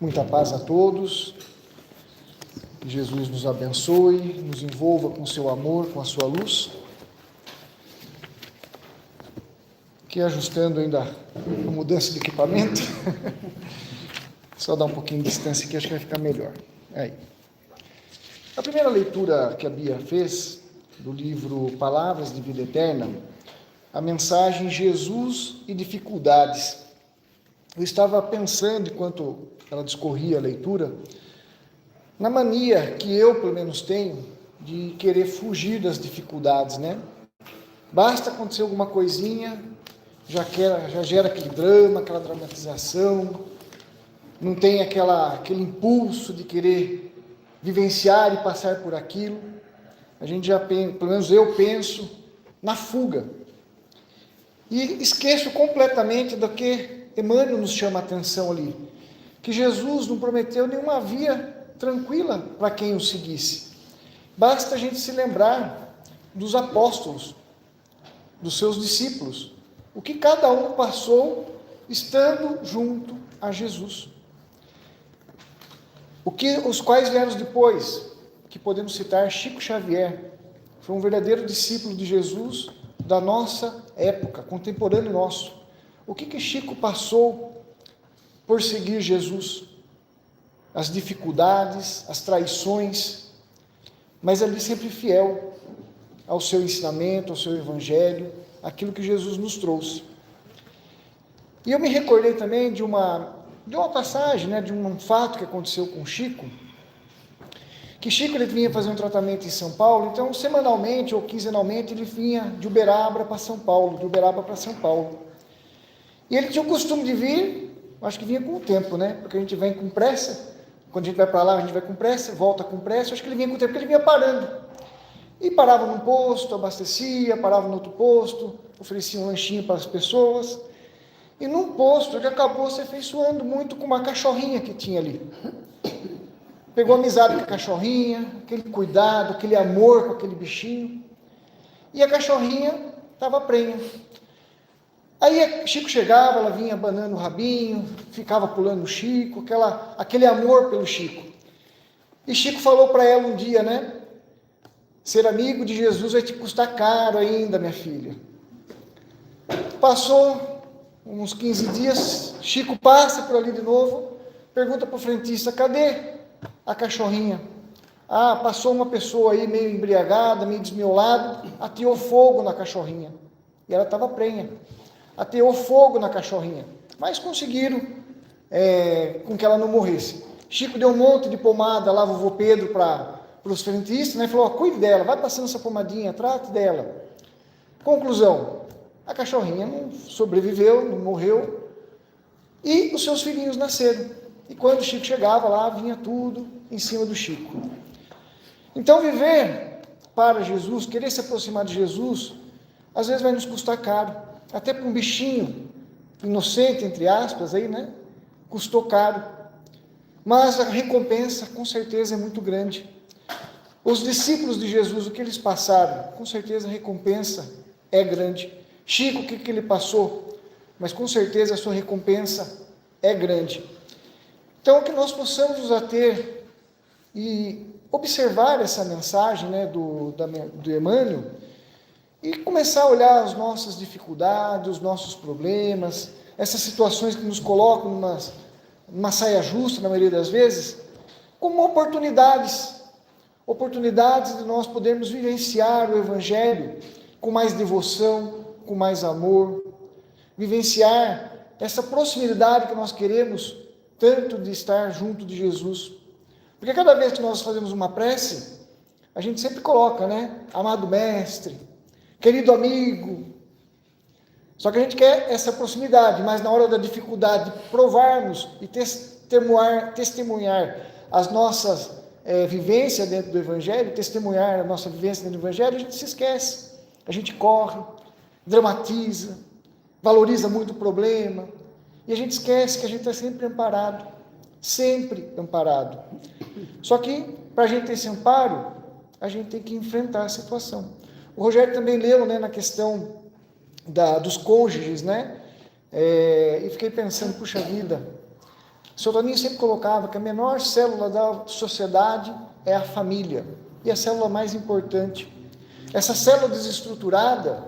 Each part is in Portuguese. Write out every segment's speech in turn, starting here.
Muita paz a todos. Que Jesus nos abençoe, nos envolva com seu amor, com a sua luz. Aqui ajustando ainda a mudança de equipamento. Só dar um pouquinho de distância aqui, acho que vai ficar melhor. Aí. A primeira leitura que a Bia fez, do livro Palavras de Vida Eterna, a mensagem Jesus e Dificuldades. Eu estava pensando, enquanto ela discorria a leitura, na mania que eu, pelo menos, tenho de querer fugir das dificuldades, né? Basta acontecer alguma coisinha, já gera aquele drama, aquela dramatização, não tem aquele impulso de querer vivenciar e passar por aquilo. A gente já pensa, pelo menos eu penso, na fuga. E esqueço completamente do que Emmanuel nos chama a atenção ali, que Jesus não prometeu nenhuma via tranquila para quem o seguisse. Basta a gente se lembrar dos apóstolos, dos seus discípulos, o que cada um passou estando junto a Jesus. Os quais vieram depois, que podemos citar Chico Xavier, foi um verdadeiro discípulo de Jesus da nossa época, contemporâneo nosso. O que Chico passou por seguir Jesus? As dificuldades, as traições, mas ali sempre fiel ao seu ensinamento, ao seu evangelho, aquilo que Jesus nos trouxe. E eu me recordei também de uma passagem, né, de um fato que aconteceu com Chico, que Chico ele vinha fazer um tratamento em São Paulo, então semanalmente ou quinzenalmente ele vinha de Uberaba para São Paulo, de Uberaba para São Paulo. E ele tinha o costume de vir, acho que vinha com o tempo, né? Porque a gente vem com pressa, quando a gente vai para lá, a gente vai com pressa, volta com pressa, acho que ele vinha com o tempo, porque ele vinha parando. E parava num posto, abastecia, parava no outro posto, oferecia um lanchinho para as pessoas. E num posto ele acabou se afeiçoando muito com uma cachorrinha que tinha ali. Pegou amizade com a cachorrinha, aquele cuidado, aquele amor com aquele bichinho. E a cachorrinha estava prenha. Aí Chico chegava, ela vinha abanando o rabinho, ficava pulando o Chico, aquele amor pelo Chico. E Chico falou para ela um dia, né? Ser amigo de Jesus vai te custar caro ainda, minha filha. Passou uns 15 dias, Chico passa por ali de novo, pergunta para o frentista, cadê a cachorrinha? Ah, passou uma pessoa aí meio embriagada, meio desmiolada, ateou fogo na cachorrinha. E ela estava prenha. Ateou fogo na cachorrinha, mas conseguiram com que ela não morresse. Chico deu um monte de pomada lá, vovô Pedro, para os frentistas, né? Falou, cuide dela, vai passando essa pomadinha, trate dela. Conclusão, a cachorrinha não sobreviveu, não morreu, e os seus filhinhos nasceram. E quando o Chico chegava lá, vinha tudo em cima do Chico. Então viver para Jesus, querer se aproximar de Jesus, às vezes vai nos custar caro. Até para um bichinho inocente, entre aspas, aí, né? Custou caro. Mas a recompensa, com certeza, é muito grande. Os discípulos de Jesus, o que eles passaram? Com certeza a recompensa é grande. Chico, o que ele passou? Mas com certeza a sua recompensa é grande. Então, que nós possamos nos ater e observar essa mensagem, né, do Emmanuel, e começar a olhar as nossas dificuldades, os nossos problemas, essas situações que nos colocam numa saia justa, na maioria das vezes, como oportunidades de nós podermos vivenciar o Evangelho com mais devoção, com mais amor, vivenciar essa proximidade que nós queremos tanto de estar junto de Jesus. Porque cada vez que nós fazemos uma prece, a gente sempre coloca, né? Amado Mestre, querido amigo. Só que a gente quer essa proximidade, mas na hora da dificuldade de provarmos e testemunhar as nossas vivências dentro do Evangelho, testemunhar a nossa vivência dentro do Evangelho, a gente se esquece. A gente corre, dramatiza, valoriza muito o problema, e a gente esquece que a gente está sempre amparado. Sempre amparado. Só que, para a gente ter esse amparo, a gente tem que enfrentar a situação. O Rogério também leu, né, na questão dos cônjuges, né? E fiquei pensando, puxa vida, O Seu Toninho sempre colocava que a menor célula da sociedade é a família, e a célula mais importante. Essa célula desestruturada,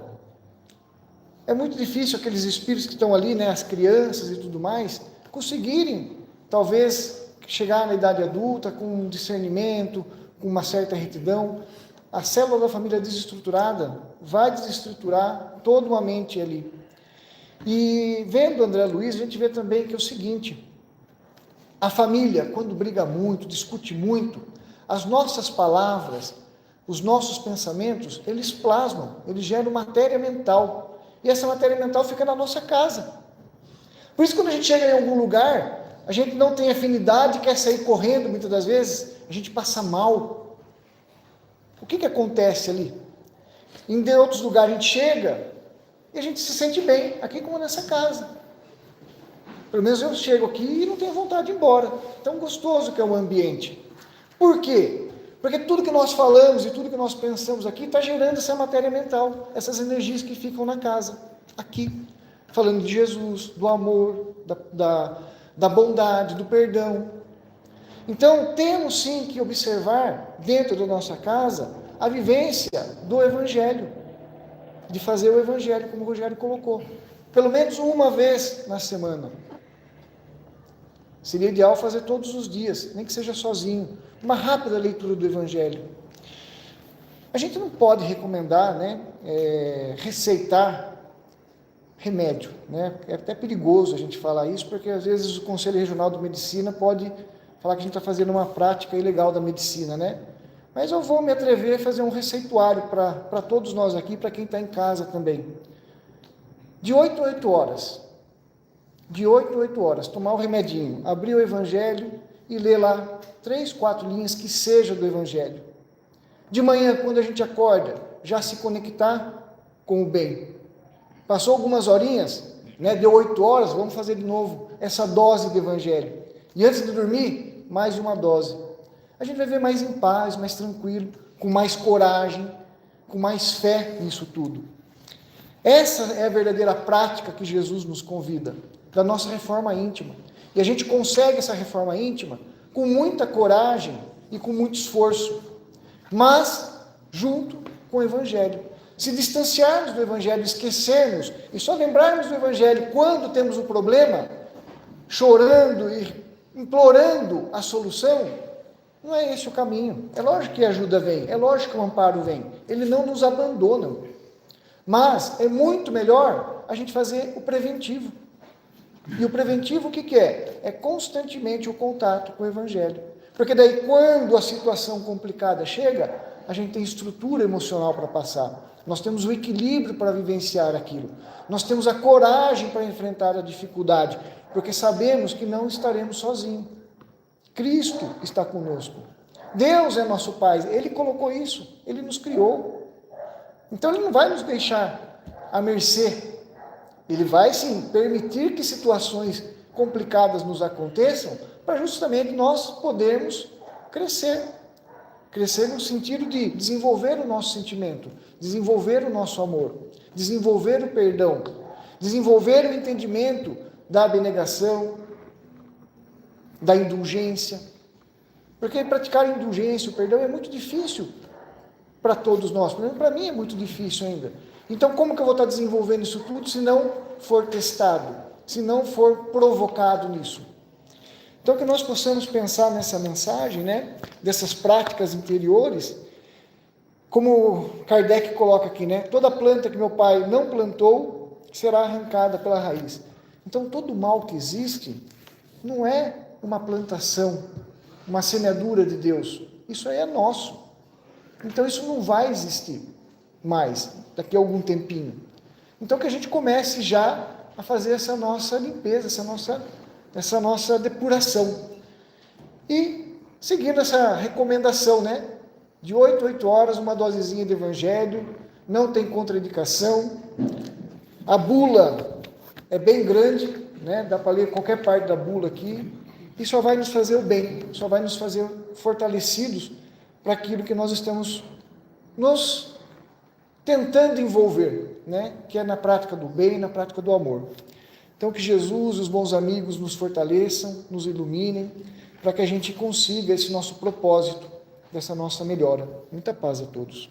é muito difícil aqueles espíritos que estão ali, né, as crianças e tudo mais, conseguirem, talvez, chegar na idade adulta com um discernimento, com uma certa retidão. A célula da família desestruturada vai desestruturar toda uma mente ali. E vendo André Luiz, a gente vê também que é o seguinte: a família, quando briga muito, discute muito, as nossas palavras, os nossos pensamentos, eles plasmam, eles geram matéria mental. E essa matéria mental fica na nossa casa. Por isso, quando a gente chega em algum lugar, a gente não tem afinidade, quer sair correndo, muitas das vezes, a gente passa mal. O que acontece ali? Em outros lugares a gente chega e a gente se sente bem, aqui como nessa casa. Pelo menos eu chego aqui e não tenho vontade de ir embora. Tão gostoso que é o ambiente. Por quê? Porque tudo que nós falamos e tudo que nós pensamos aqui está gerando essa matéria mental, essas energias que ficam na casa, aqui. Falando de Jesus, do amor, da bondade, do perdão. Então, temos sim que observar, dentro da nossa casa, a vivência do Evangelho. De fazer o Evangelho, como o Rogério colocou. Pelo menos uma vez na semana. Seria ideal fazer todos os dias, nem que seja sozinho. Uma rápida leitura do Evangelho. A gente não pode recomendar, receitar remédio, né? É até perigoso a gente falar isso, porque às vezes o Conselho Regional de Medicina pode falar que a gente está fazendo uma prática ilegal da medicina, né? Mas eu vou me atrever a fazer um receituário para todos nós aqui, para quem está em casa também. De 8 a 8 horas. De 8 a 8 horas, tomar o remedinho, abrir o Evangelho e ler lá 3, 4 linhas que seja do Evangelho. De manhã, quando a gente acorda, já se conectar com o bem. Passou algumas horinhas, né, deu 8 horas, vamos fazer de novo essa dose de Evangelho. E antes de dormir, mais uma dose. A gente vai ver mais em paz, mais tranquilo, com mais coragem, com mais fé nisso tudo. Essa é a verdadeira prática que Jesus nos convida, da nossa reforma íntima. E a gente consegue essa reforma íntima com muita coragem e com muito esforço, mas junto com o Evangelho. Se distanciarmos do Evangelho, esquecermos e só lembrarmos do Evangelho quando temos um problema, chorando e implorando a solução, não é esse o caminho. É lógico que a ajuda vem, é lógico que o amparo vem, ele não nos abandona, mas é muito melhor a gente fazer o preventivo. E o preventivo o que é? É constantemente o contato com o Evangelho, porque daí quando a situação complicada chega, a gente tem estrutura emocional para passar, nós temos o equilíbrio para vivenciar aquilo, nós temos a coragem para enfrentar a dificuldade, porque sabemos que não estaremos sozinhos. Cristo está conosco. Deus é nosso Pai. Ele colocou isso. Ele nos criou. Então, Ele não vai nos deixar à mercê. Ele vai, sim, permitir que situações complicadas nos aconteçam para justamente nós podermos crescer. Crescer no sentido de desenvolver o nosso sentimento, desenvolver o nosso amor, desenvolver o perdão, desenvolver o entendimento da abnegação, da indulgência, porque praticar a indulgência, o perdão é muito difícil para todos nós, para mim é muito difícil ainda. Então como que eu vou estar desenvolvendo isso tudo se não for testado, se não for provocado nisso? Então que nós possamos pensar nessa mensagem, né, dessas práticas interiores, como Kardec coloca aqui, né, toda planta que meu pai não plantou será arrancada pela raiz. Então todo mal que existe não é uma plantação, uma semeadura de Deus. Isso aí é nosso. Então isso não vai existir mais, daqui a algum tempinho. Então que a gente comece já a fazer essa nossa limpeza, essa nossa depuração. E seguindo essa recomendação, né? De 8 a 8 horas, uma dosezinha de Evangelho, não tem contraindicação. A bula é bem grande, né? Dá para ler qualquer parte da bula aqui. E só vai nos fazer o bem, só vai nos fazer fortalecidos para aquilo que nós estamos nos tentando envolver, né? Que é na prática do bem, na prática do amor. Então, que Jesus e os bons amigos nos fortaleçam, nos iluminem, para que a gente consiga esse nosso propósito, dessa nossa melhora. Muita paz a todos.